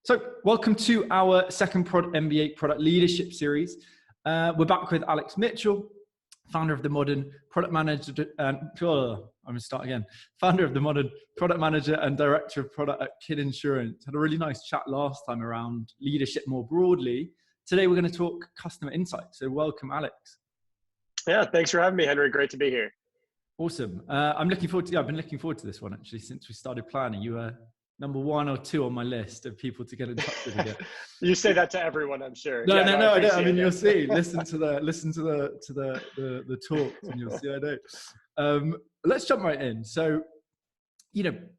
So welcome to our second MBA product leadership series. We're back with Alex Mitchell, founder of the Modern Product Manager. I'm going to start again. Founder of the Modern Product Manager and Director of Product at Kid Insurance. Had a really nice chat last time around leadership more broadly. Today we're going to talk customer insights. So welcome, Alex. Yeah, thanks for having me, Henry. Great to be here. Awesome. I'm looking forward to. I've been looking forward to this one actually since we started planning. You were number 1 or 2 on my list of people to get in touch with again. You say that to everyone, I'm sure. No, I don't. I mean, you'll see. Listen to the talks, and you'll see I don't. Let's jump right in. So,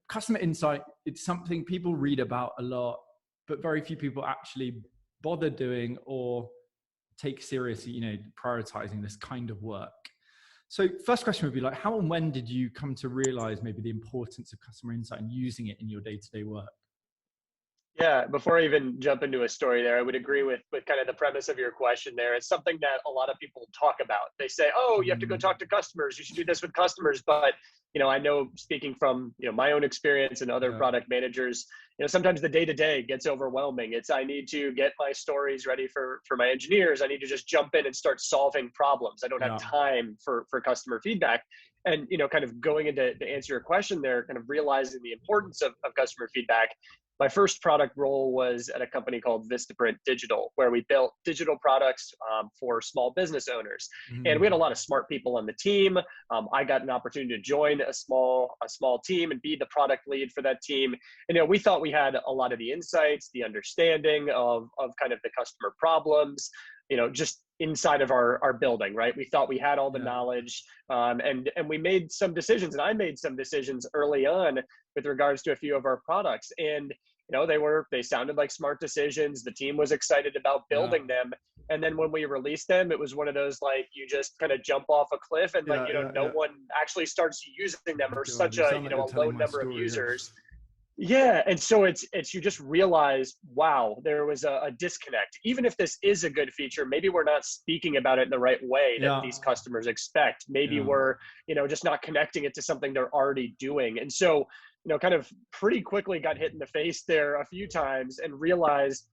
customer insight. It's something people read about a lot, but very few people actually bother doing or take seriously. Prioritizing this kind of work. So first question would be like, how and when did you come to realize maybe the importance of customer insight and using it in your day-to-day work? Yeah, before I even jump into a story there, I would agree with kind of the premise of your question there. It's something that a lot of people talk about. They say, oh, you have to go talk to customers. You should do this with customers. But, I know speaking from, my own experience and other product managers, sometimes the day-to-day gets overwhelming. I need to get my stories ready for my engineers. I need to just jump in and start solving problems. I don't have time for customer feedback. And, kind of going into to answer your question there, kind of realizing the importance of customer feedback. My first product role was at a company called Vistaprint Digital, where we built digital products for small business owners. And we had a lot of smart people on the team. I got an opportunity to join a small team and be the product lead for that team. And we thought we had a lot of the insights, the understanding of kind of the customer problems, just inside of our building, right? We thought we had all the knowledge, and we made some decisions, and I made some decisions early on with regards to a few of our products. And, they sounded like smart decisions. The team was excited about building them. And then when we released them, it was one of those, like, you just kind of jump off a cliff and no one actually starts using them, or such a low number of users. Yeah. And so it's you just realize, wow, there was a disconnect. Even if this is a good feature, maybe we're not speaking about it in the right way that these customers expect. Maybe we're, just not connecting it to something they're already doing. And so, kind of pretty quickly got hit in the face there a few times and realized,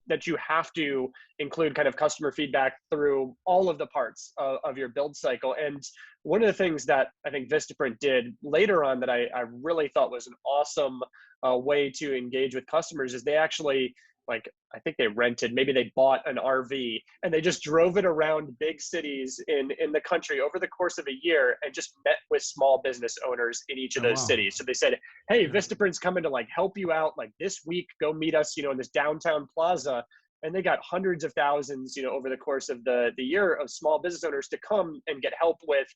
that you have to include kind of customer feedback through all of the parts of your build cycle. And one of the things that I think Vistaprint did later on that I really thought was an awesome way to engage with customers is they actually, I think maybe they bought an RV and they just drove it around big cities in the country over the course of a year and just met with small business owners in each of those cities. So they said, hey, Vistaprint's coming to help you out this week, go meet us, in this downtown plaza. And they got hundreds of thousands, over the course of the year of small business owners to come and get help with,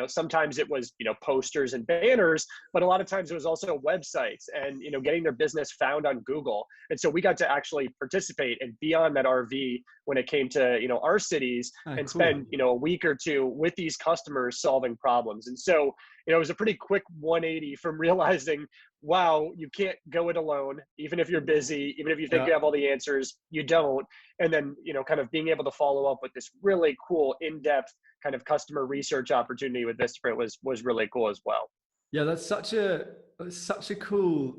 sometimes it was, posters and banners, but a lot of times it was also websites and, getting their business found on Google. And so we got to actually participate and be on that RV when it came to, our cities and spend, a week or two with these customers solving problems. And so, it was a pretty quick 180 from realizing, wow, you can't go it alone. Even if you're busy, even if you think you have all the answers, you don't. And then, kind of being able to follow up with this really cool in-depth kind of customer research opportunity with Vistaprint was really cool as well. Yeah, that's such a cool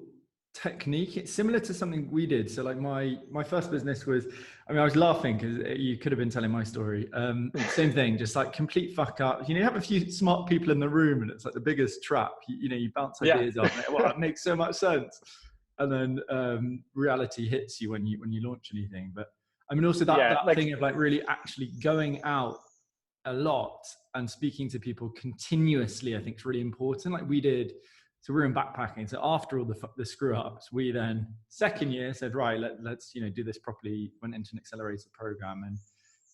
technique. It's similar to something we did. So my first business was, I was laughing because you could have been telling my story. Same thing, just complete fuck up. You have a few smart people in the room and it's the biggest trap. You bounce ideas off. Well, it makes so much sense. And then reality hits you when you launch anything. But also that thing of really actually going out a lot and speaking to people continuously, I think is really important. We did. So we were in backpacking. So after all the screw ups, we then second year said, right, let's do this properly. Went into an accelerator program, and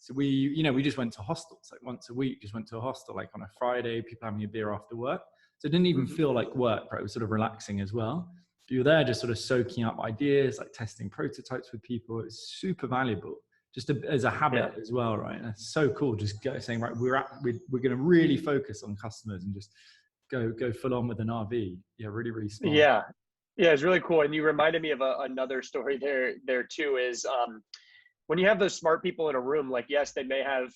so we just went to hostels once a week. Just went to a hostel on a Friday. People having a beer after work. So it didn't even feel like work. Right, it was sort of relaxing as well. But you're there just sort of soaking up ideas, testing prototypes with people. It's super valuable, just as a habit as well, right? And it's so cool. Just saying, right, we're going to really focus on customers and just go full on with an RV. Yeah, really, really smart. Yeah, it's really cool. And you reminded me of another story there too, is when you have those smart people in a room, yes, they may have,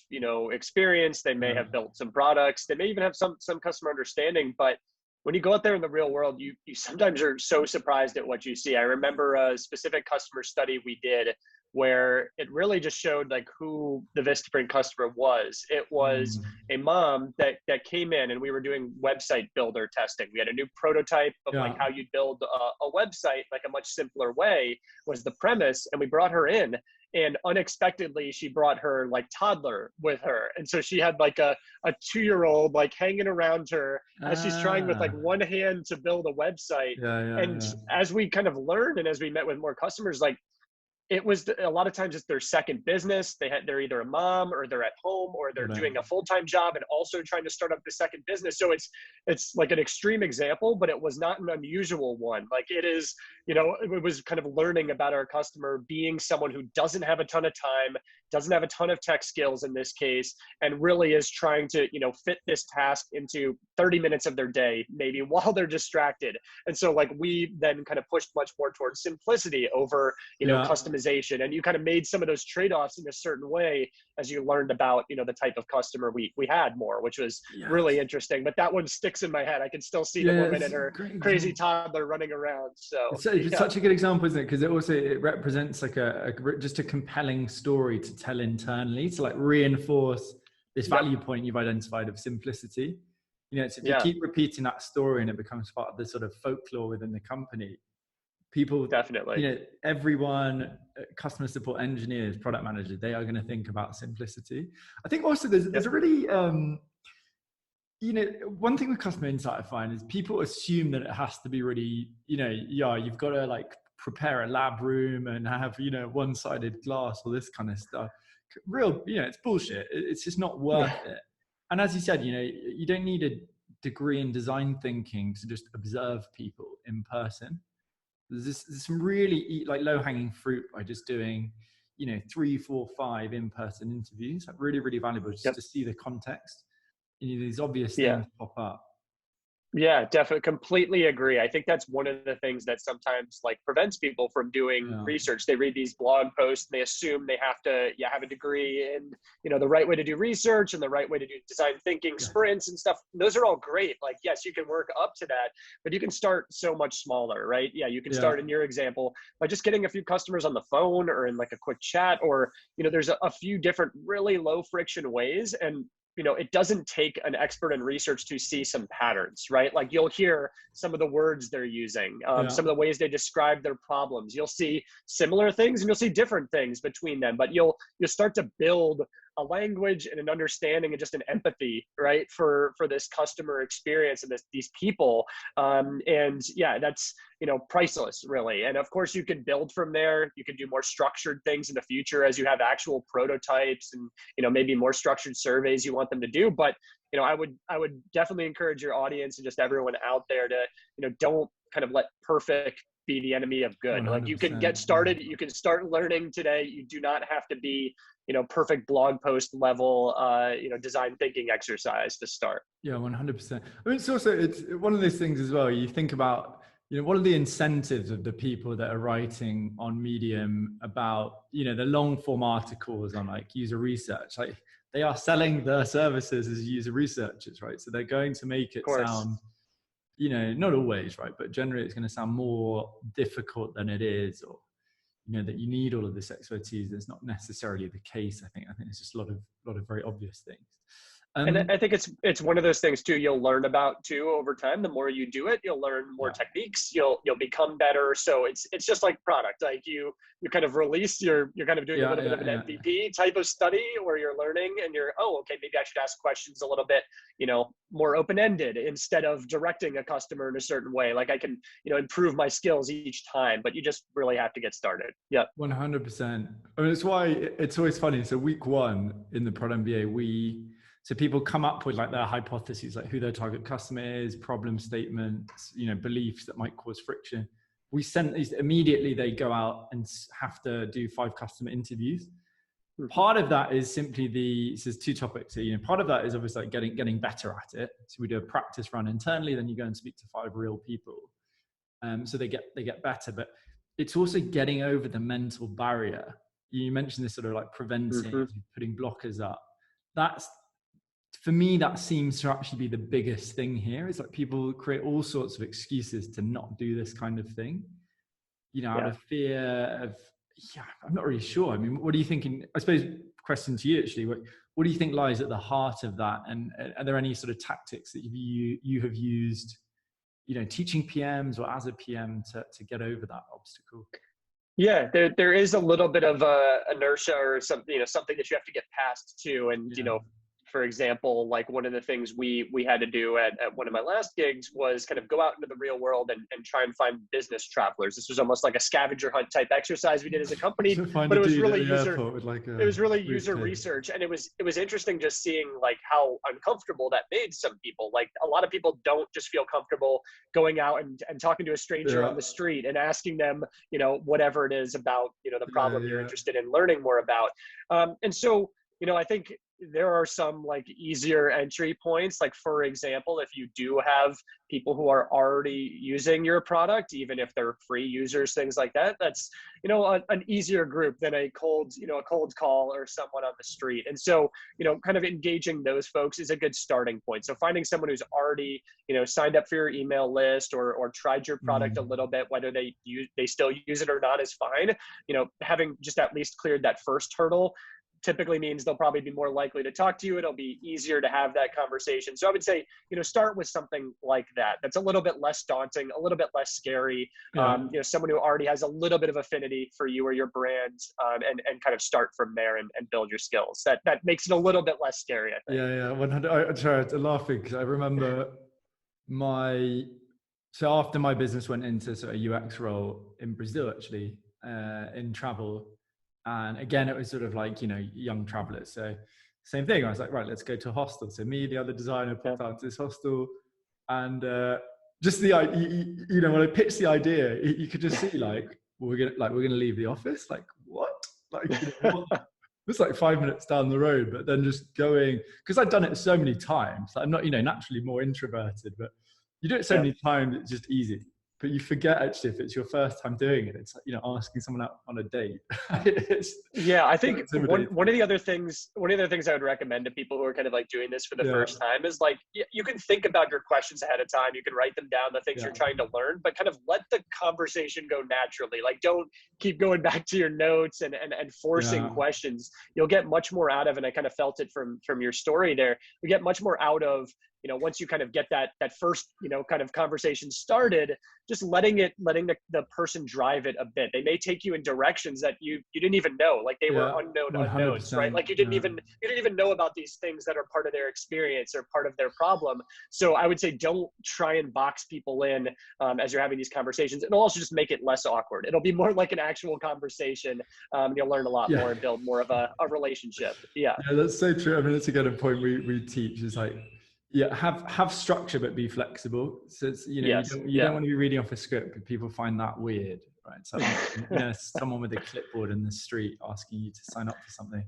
experience, they may have built some products, they may even have some customer understanding, but when you go out there in the real world, you sometimes are so surprised at what you see. I remember a specific customer study we did where it really just showed like who the Vistaprint customer was. It was Mm. a mom that came in, and we were doing website builder testing. We had a new prototype of like Yeah. how you'd build a website like a much simpler way was the premise, and we brought her in, and unexpectedly she brought her like toddler with her, and so she had like a 2-year-old like hanging around her as she's trying with like Ah. one hand to build a website. Yeah, yeah, And yeah. as we kind of learned and as we met with more customers, like it was a lot of times it's their second business. They're either a mom or they're at home or they're Got it. doing a full-time job and also trying to start up the second business. So it's like an extreme example, but it was not an unusual one. Like it is, it was kind of learning about our customer being someone who doesn't have a ton of time, doesn't have a ton of tech skills in this case, and really is trying to, fit this task into 30 minutes of their day, maybe while they're distracted. And so like we then kind of pushed much more towards simplicity over, Yeah. customization, and you kind of made some of those trade-offs in a certain way as you learned about, the type of customer we had more, which was really interesting. But that one sticks in my head. I can still see the woman It's and a her great crazy example. toddler running around. So It's yeah, such a good example, isn't it? Because it represents like just a compelling story to tell internally to like reinforce this yep, value point you've identified of simplicity. It's if you yeah, keep repeating that story and it becomes part of the sort of folklore within the company, people, definitely. everyone, customer support engineers, product managers, they are going to think about simplicity. I think also there's Yep. a really one thing with customer insight I find is people assume that it has to be really, you've got to like prepare a lab room and have, one-sided glass, all this kind of stuff. Real, it's bullshit. It's just not worth it. And as you said, you don't need a degree in design thinking to just observe people in person. There's some really like low-hanging fruit by just doing, 3, 4, 5 in-person interviews. Like really, really valuable just Yep. to see the context. These obvious Yeah. things pop up. Yeah, definitely. Completely agree. I think that's one of the things that sometimes like prevents people from doing Yeah, research. They read these blog posts and they assume they have to have a degree in, the right way to do research and the right way to do design thinking yes, sprints and stuff. Those are all great. Like, yes, you can work up to that, but you can start so much smaller, right? Yeah, you can yeah, start in your example by just getting a few customers on the phone or in like a quick chat, or, there's a few different really low friction ways. And it doesn't take an expert in research to see some patterns, right? Like you'll hear some of the words they're using, yeah, some of the ways they describe their problems. You'll see similar things and you'll see different things between them, but you'll start to build a language and an understanding and just an empathy, right, for this customer experience and these people. And yeah, that's priceless, really. And of course, you can build from there. You can do more structured things in the future as you have actual prototypes and maybe more structured surveys you want them to do. But I would definitely encourage your audience and just everyone out there to don't kind of let perfect be the enemy of good. Like you can 100%. get started, you can start learning today. You do not have to be perfect blog post level design thinking exercise to start. Yeah, 100%. I mean, it's one of those things as well. You think about, what are the incentives of the people that are writing on Medium about, the long form articles on like user research? Like they are selling their services as user researchers, right? So they're going to make Of it course. sound, not always, right? But generally it's going to sound more difficult than it is, or, that you need all of this expertise. That's not necessarily the case. I think it's just a lot of very obvious things. And I think it's one of those things too you'll learn about too over time. The more you do it, you'll learn more Yeah, techniques. You'll become better. So it's just like product. Like you kind of release you're kind of doing a yeah, little bit yeah, of an yeah. MVP type of study where you're learning and you're, oh, okay, maybe I should ask questions a little bit, more open-ended instead of directing a customer in a certain way. Like I can, improve my skills each time, but you just really have to get started. Yeah. 100%. I mean, it's why it's always funny. So week 1 in the Prod MBA, so people come up with like their hypotheses, like who their target customer is, problem statements, beliefs that might cause friction. We sent these immediately. They go out and have to do 5 customer interviews. Part of that is simply so there's 2 topics here. Part of that is obviously like getting better at it. So we do a practice run internally, then you go and speak to 5 real people. So they get better, but it's also getting over the mental barrier. You mentioned this sort of like preventing, Mm-hmm. putting blockers up. That's for me, that seems to actually be the biggest thing here. It's like people create all sorts of excuses to not do this kind of thing, out Yeah. of fear of, I'm not really sure. I mean, what are you thinking? I suppose, question to you actually, what do you think lies at the heart of that? And are there any sort of tactics that you have used, teaching PMs or as a PM to get over that obstacle? Yeah, there is a little bit of inertia or something, something that you have to get past too. And, Yeah. for example, like one of the things we had to do at one of my last gigs was kind of go out into the real world and try and find business travelers. This was almost like a scavenger hunt type exercise we did as a company, but it was really user research. And it was interesting just seeing like how uncomfortable that made some people. Like a lot of people don't just feel comfortable going out and talking to a stranger on the street and asking them, whatever it is about, the problem you're interested in learning more about. And so, I think there are some like easier entry points. Like, for example, if you do have people who are already using your product, even if they're free users, things like that, that's, an easier group than a cold call or someone on the street. And so, kind of engaging those folks is a good starting point. So finding someone who's already, signed up for your email list or tried your product a little bit, whether they still use it or not is fine. Having just at least cleared that first hurdle typically means they'll probably be more likely to talk to you. It'll be easier to have that conversation. So I would say, start with something like that. That's a little bit less daunting, a little bit less scary. Someone who already has a little bit of affinity for you or your brand, and kind of start from there and build your skills. That makes it a little bit less scary, I think. Yeah. 100. I'm sorry, I'm laughing because I remember so after my business went into sort of UX role in Brazil, actually, in travel. And again, it was sort of like, young travelers. So same thing. I was like, right, let's go to a hostel. So me, the other designer, popped out to this hostel. And just the, when I pitched the idea, you could just see like, we're going to leave the office. Like, what? Like, what? It's like 5 minutes down the road, but then just going, because I'd done it so many times. I'm not, naturally more introverted, but you do it so many times, it's just easy. But you forget actually if it's your first time doing it. It's like, asking someone out on a date. I think one of the other things I would recommend to people who are kind of like doing this for the first time is like, you can think about your questions ahead of time. You can write them down, the things you're trying to learn, but kind of let the conversation go naturally. Like, don't keep going back to your notes and forcing questions. You'll get much more out of, and I kind of felt it from your story there. You get much more out of, once you kind of get that first, kind of conversation started, just letting the person drive it a bit. They may take you in directions that you didn't even know, like they were unknowns, right? Like you didn't even know about these things that are part of their experience or part of their problem. So I would say don't try and box people in as you're having these conversations. It'll also just make it less awkward. It'll be more like an actual conversation. You'll learn a lot more and build more of a relationship. Yeah, that's so true. I mean, it's again a point we teach is like, have structure, but be flexible. So it's, you don't want to be reading off a script, but people find that weird, right? So someone with a clipboard in the street asking you to sign up for something.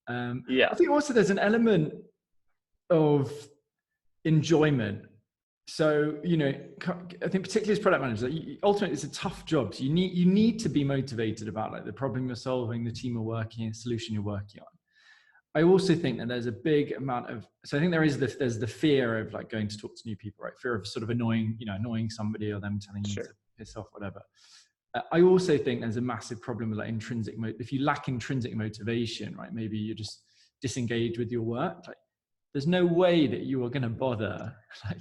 I think also there's an element of enjoyment. So, I think particularly as product managers, ultimately it's a tough job. So you need to be motivated about like the problem you're solving, the team you're working, the solution you're working on. I also think that there's a big amount of, so I think there's the fear of like going to talk to new people, right? Fear of sort of annoying somebody or them telling you to piss off, whatever. I also think there's a massive problem with like if you lack intrinsic motivation, right? Maybe you're just disengaged with your work. Like there's no way that you are going to bother like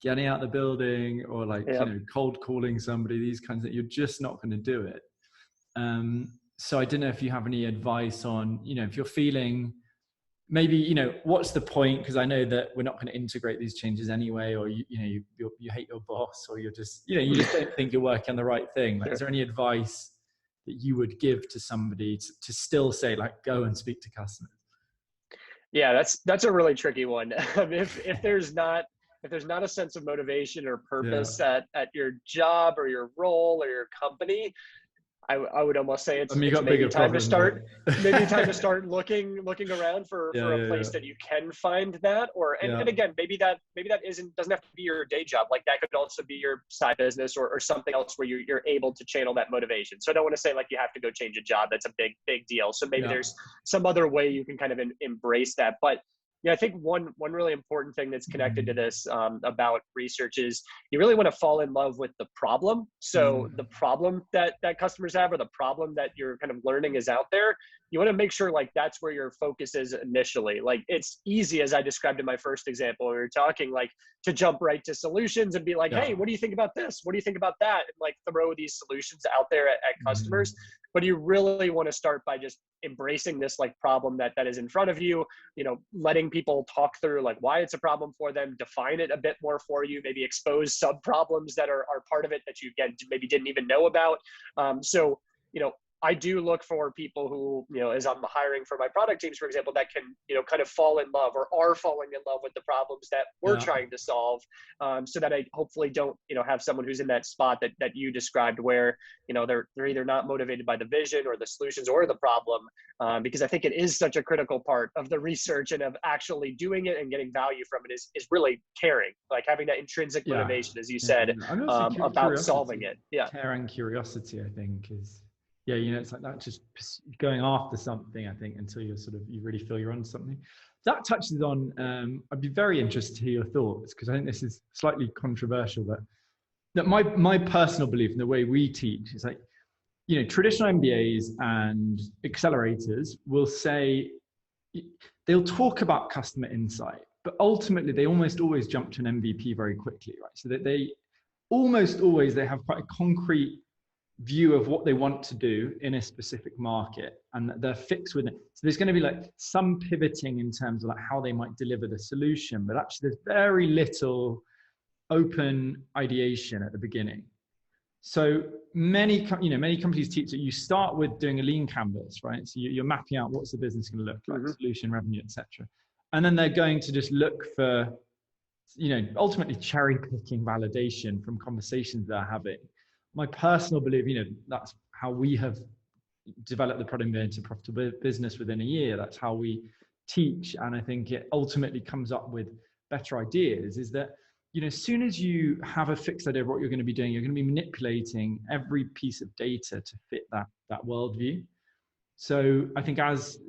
getting out the building or like, cold calling somebody, these kinds of, you're just not going to do it. So I don't know if you have any advice on, if you're feeling, maybe, what's the point? Because I know that we're not going to integrate these changes anyway, or you hate your boss, or you're just, you just don't think you're working on the right thing. Like, is there any advice that you would give to somebody to still say like, go and speak to customers? Yeah, that's a really tricky one. If there's not a sense of motivation or purpose at your job or your role or your company, I would almost say it's maybe time to start looking around for a place that you can find that, and again, maybe that doesn't have to be your day job. Like that could also be your side business or something else where you're able to channel that motivation. So I don't want to say like you have to go change a job. That's a big deal. So maybe there's some other way you can kind of embrace that. But Yeah, I think one really important thing that's connected to this about research is you really want to fall in love with the problem. So the problem that customers have, or the problem that you're kind of learning is out there. You want to make sure like that's where your focus is initially. Like it's easy, as I described in my first example, we were talking like to jump right to solutions and be like, Yeah. hey, what do you think about this? What do you think about that? And like throw these solutions out there at customers. But you really want to start by just embracing this like problem that is in front of you, letting people talk through like why it's a problem for them, define it a bit more for you, maybe expose sub problems that are part of it that you again maybe didn't even know about. So I do look for people who, as I'm hiring for my product teams, for example, that can, kind of fall in love or are falling in love with the problems that we're trying to solve, so that I hopefully don't, have someone who's in that spot that you described where, they're either not motivated by the vision or the solutions or the problem, because I think it is such a critical part of the research and of actually doing it and getting value from it is really caring, like having that intrinsic motivation, as you said, about solving it. Yeah. Care and curiosity, I think, is... Yeah, it's like that, just going after something, I think, until you really feel you're on something. That touches on, I'd be very interested to hear your thoughts, because I think this is slightly controversial, but that my personal belief in the way we teach is like, traditional MBAs and accelerators will say, they'll talk about customer insight, but ultimately they almost always jump to an MVP very quickly, right? So that they almost always, they have quite a concrete view of what they want to do in a specific market, and they're fixed with it. So there's going to be like some pivoting in terms of like how they might deliver the solution, but actually there's very little open ideation at the beginning. So many companies teach that you start with doing a lean canvas, right? So you're mapping out what's the business going to look like, solution, revenue, etc. And then they're going to just look for, ultimately cherry picking validation from conversations they're having. My personal belief, that's how we have developed the product into profitable business within a year. That's how we teach. And I think it ultimately comes up with better ideas, is that, as soon as you have a fixed idea of what you're going to be doing, you're going to be manipulating every piece of data to fit that worldview. So I think, as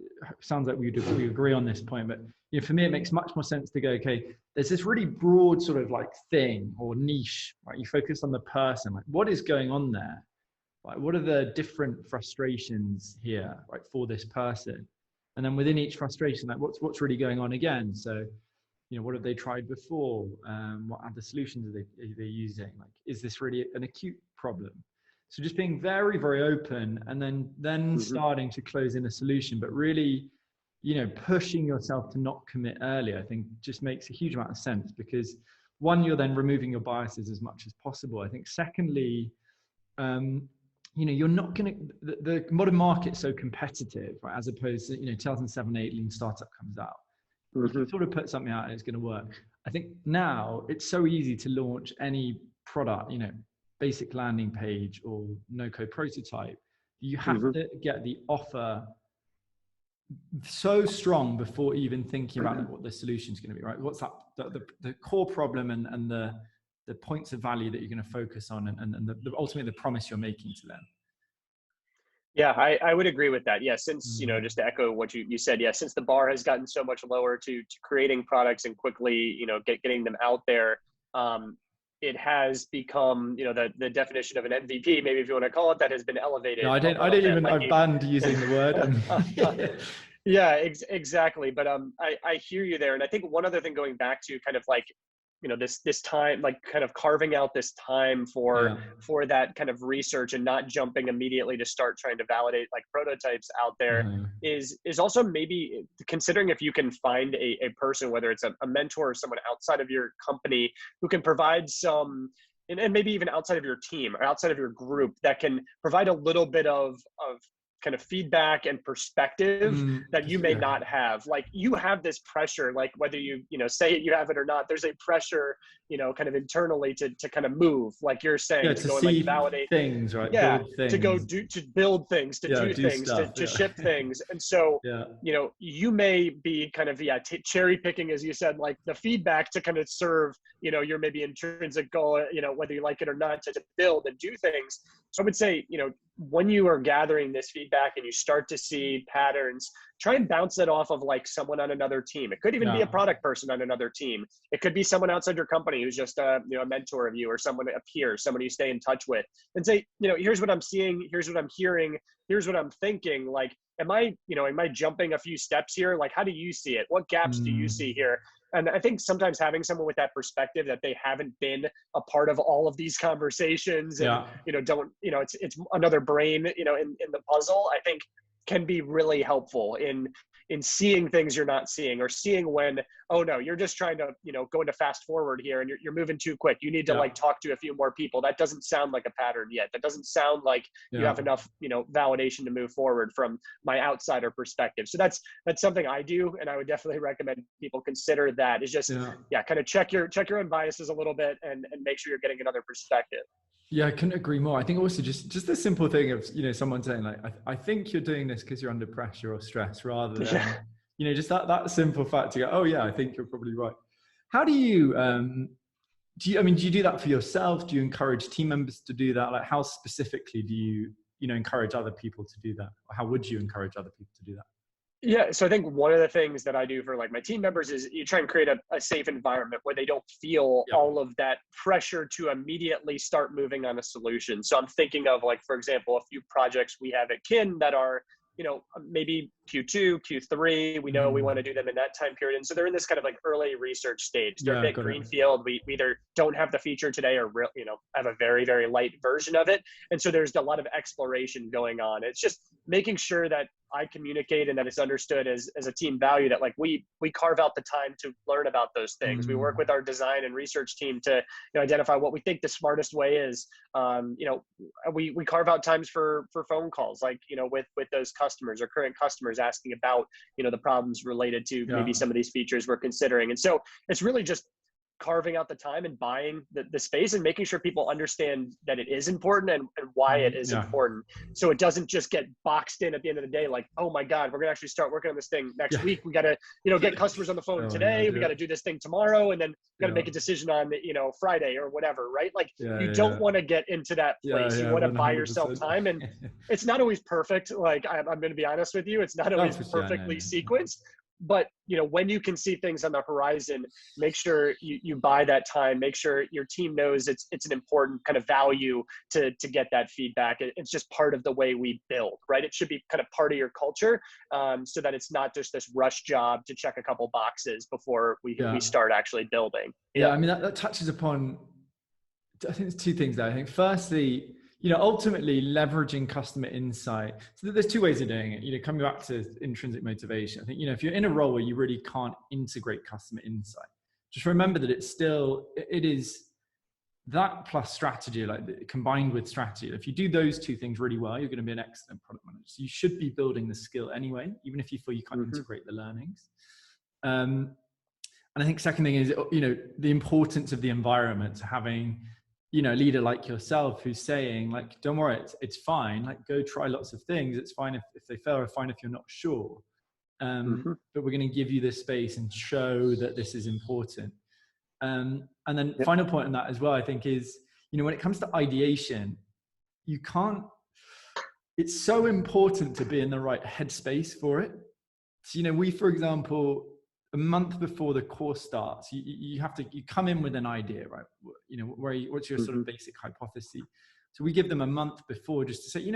sounds like we agree on this point, but for me, it makes much more sense to go, okay, there's this really broad sort of like thing or niche, right? You focus on the person, like what is going on there? Like what are the different frustrations here, right, for this person? And then within each frustration, like what's really going on again? So, what have they tried before? What other solutions are they using? Like, is this really an acute problem? So just being very, very open, and then starting to close in a solution, but really, pushing yourself to not commit early, I think just makes a huge amount of sense, because one, you're then removing your biases as much as possible. I think secondly, you're not going to, the modern market's so competitive, right? As opposed to, 2007, 8 lean startup comes out. You can sort of put something out and it's going to work. I think now it's so easy to launch any product, basic landing page or no-code prototype. You have to get the offer so strong before even thinking about what the solution is going to be, right? What's that, the core problem and the points of value that you're going to focus on, and ultimately the promise you're making to them. Yeah, I would agree with that. Yeah, since, just to echo what you said, yeah, since the bar has gotten so much lower to creating products and quickly, getting them out there, it has become, the definition of an MVP, maybe if you want to call it, that has been elevated. No, I didn't even, I banned using the word. Yeah, exactly. But I hear you there. And I think one other thing, going back to kind of like, this time, like kind of carving out this time for that kind of research and not jumping immediately to start trying to validate like prototypes out there is also maybe considering if you can find a person, whether it's a mentor or someone outside of your company who can provide some, and maybe even outside of your team or outside of your group, that can provide a little bit of kind of feedback and perspective that you may not have. Like you have this pressure, like whether you say it, you have it or not, there's a pressure, kind of internally to kind of move, like you're saying, to go see and like validate things, right? Yeah, build things. to go to build things, to do things, stuff, to ship things. And so, you may be kind of, cherry picking, as you said, like the feedback to kind of serve, your maybe intrinsic goal, whether you like it or not, to build and do things. So I would say, when you are gathering this feedback and you start to see patterns, try and bounce that off of like someone on another team. It could even be a product person on another team. It could be someone outside your company who's just a mentor of you, or someone, a peer, someone you stay in touch with, and say, here's what I'm seeing, here's what I'm hearing, here's what I'm thinking. Like, am I jumping a few steps here? Like, how do you see it? What gaps do you see here? And I think sometimes having someone with that perspective, that they haven't been a part of all of these conversations and, it's another brain, in the puzzle, I think can be really helpful in seeing things you're not seeing, or seeing when, oh no, you're just trying to, go into fast forward here and you're moving too quick. You need to like talk to a few more people. That doesn't sound like a pattern yet. That doesn't sound like you have enough, validation to move forward from my outsider perspective. So that's something I do. And I would definitely recommend people consider that, is just, kind of check your own biases a little bit and make sure you're getting another perspective. Yeah, I couldn't agree more. I think also just the simple thing of, someone saying like, I think you're doing this because you're under pressure or stress, rather than, just that simple fact to go, oh yeah, I think you're probably right. How do you, do you do that for yourself? Do you encourage team members to do that? Like, how specifically do you, encourage other people to do that? Or how would you encourage other people to do that? Yeah. So I think one of the things that I do for like my team members is you try and create a safe environment where they don't feel all of that pressure to immediately start moving on a solution. So I'm thinking of, like, for example, a few projects we have at Kin that are, maybe Q2, Q3, we know we want to do them in that time period. And so they're in this kind of like early research stage. They're a bit greenfield. We either don't have the feature today or, have a very, very light version of it. And so there's a lot of exploration going on. It's just making sure that I communicate and that it's understood as a team value, that like we carve out the time to learn about those things. We work with our design and research team to identify what we think the smartest way is. We carve out times for phone calls, like, with those customers or current customers asking about, the problems related to maybe some of these features we're considering. And so it's really just carving out the time and buying the space and making sure people understand that it is important and why it is important. So it doesn't just get boxed in at the end of the day, like, oh my God, we're going to actually start working on this thing next week. We got to, get customers on the phone today. We got to do this thing tomorrow. And then we got to make a decision on, Friday or whatever, right? Like you don't want to get into that place. You want to buy yourself time, and it's not always perfect. Like I'm going to be honest with you. It's not always perfectly sequenced. But, when you can see things on the horizon, make sure you buy that time, make sure your team knows it's an important kind of value to get that feedback. It's just part of the way we build, right? It should be kind of part of your culture, so that it's not just this rush job to check a couple boxes before we start actually building. Yeah, I mean, that touches upon, I think there's two things there. I think firstly, ultimately leveraging customer insight. So there's two ways of doing it. Coming back to intrinsic motivation, I think, if you're in a role where you really can't integrate customer insight, just remember that it is that plus strategy, like combined with strategy. If you do those two things really well, you're going to be an excellent product manager. So you should be building the skill anyway, even if you feel you can't integrate the learnings. And I think second thing is, the importance of the environment, having a leader like yourself who's saying, like, don't worry, it's fine. Like, go try lots of things. It's fine if they fail, or fine if you're not sure. But we're going to give you this space and show that this is important. And then final point on that as well, I think is, when it comes to ideation, it's so important to be in the right headspace for it. So, we, for example, a month before the course starts, you come in with an idea, right? What's your sort of basic hypothesis? So we give them a month before just to say,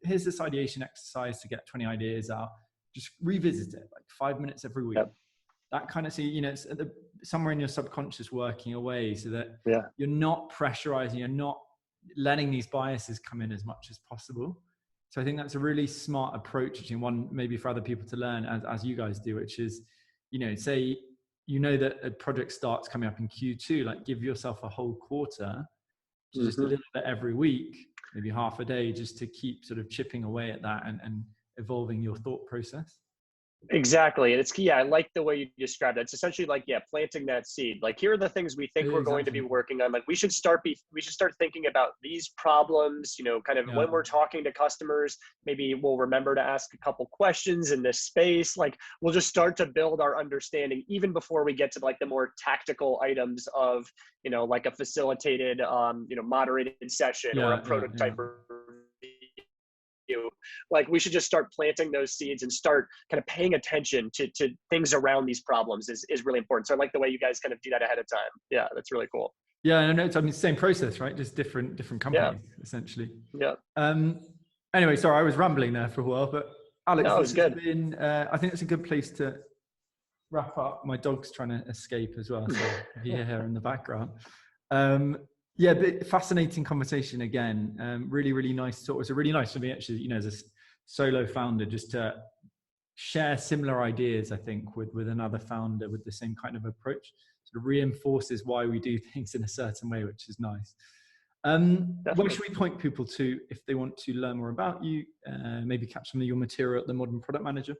here's this ideation exercise to get 20 ideas out. Just revisit it, like 5 minutes every week. That kind of, it's somewhere in your subconscious working away, so that you're not pressurizing, you're not letting these biases come in as much as possible. So I think that's a really smart approach, and one maybe for other people to learn as you guys do, which is, say, that a project starts coming up in Q2, like give yourself a whole quarter, just a little bit every week, maybe half a day, just to keep sort of chipping away at that and evolving your thought process. Exactly. And it's key. I like the way you described it. It's essentially like, planting that seed. Like, here are the things we think we're going to be working on. Like, we should start thinking about these problems, kind of when we're talking to customers, maybe we'll remember to ask a couple questions in this space. Like, we'll just start to build our understanding even before we get to like the more tactical items of, like a facilitated, moderated session or a prototype like we should just start planting those seeds and start kind of paying attention to things around these problems is really important. So I like the way you guys kind of do that ahead of time. Yeah, that's really cool. Yeah, and I know it's, I mean, same process, right? Just different companies, essentially. Yeah. Anyway, sorry, I was rambling there for a while, but Alex, No, it's good. been, I think it's a good place to wrap up. My dog's trying to escape as well, so you hear her in the background. Yeah, but fascinating conversation again. Really, really nice talk. It was really nice for me, actually, you know, as a solo founder, just to share similar ideas, I think, with another founder with the same kind of approach. Sort of reinforces why we do things in a certain way, which is nice. Where should we point people to if they want to learn more about you, maybe catch some of your material at the Modern Product Manager?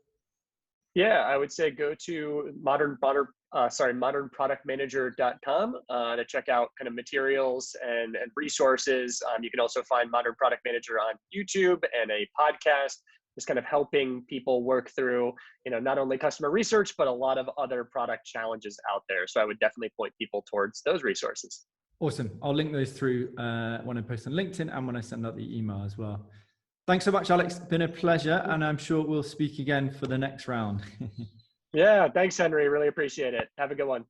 Yeah, I would say go to modernproductmanager.com to check out kind of materials and resources. You can also find Modern Product Manager on YouTube and a podcast, just kind of helping people work through, you know, not only customer research, but a lot of other product challenges out there. So I would definitely point people towards those resources. Awesome. I'll link those through when I post on LinkedIn and when I send out the email as well. Thanks so much, Alex. Been a pleasure. And I'm sure we'll speak again for the next round. Yeah. Thanks, Henry. Really appreciate it. Have a good one.